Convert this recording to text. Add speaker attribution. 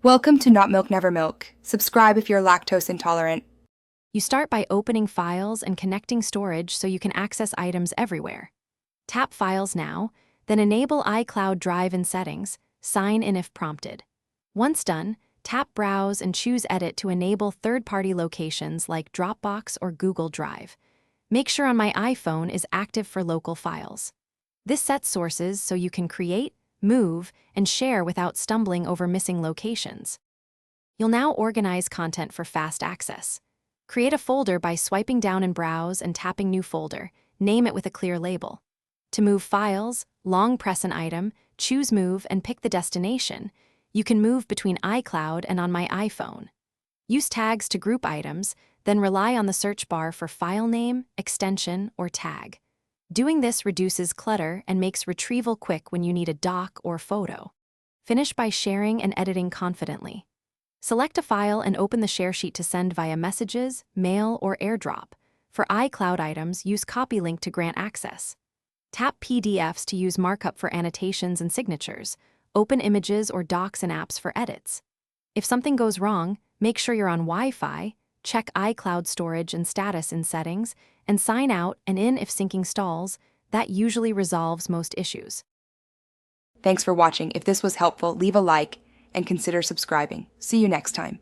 Speaker 1: Welcome to Not Milk Never Milk. Subscribe if you're lactose intolerant.
Speaker 2: You start by opening files and connecting storage so you can access items everywhere. Tap Files now, then enable iCloud Drive in Settings, sign in if prompted. Once done, tap Browse and choose Edit to enable third-party locations like Dropbox or Google Drive. Make sure On My iPhone is active for local files. This sets sources so you can create, move, and share without stumbling over missing locations. You'll now organize content for fast access. Create a folder by swiping down in Browse and tapping New Folder. Name it with a clear label. To move files, long press an item, choose Move, and pick the destination. You can move between iCloud and On My iPhone. Use tags to group items, then rely on the search bar for file name, extension, or tag. Doing this reduces clutter and makes retrieval quick when you need a doc or photo. Finish by sharing and editing confidently. Select a file and open the share sheet to send via Messages, Mail, or AirDrop. For iCloud items, use Copy Link to grant access. Tap PDFs to use markup for annotations and signatures. Open images or docs and apps for edits. If something goes wrong, make sure you're on Wi-Fi, check iCloud storage and status in Settings, and sign out and in if syncing stalls. That usually resolves most issues.
Speaker 1: Thanks for watching. If this was helpful, leave a like and consider subscribing. See you next time.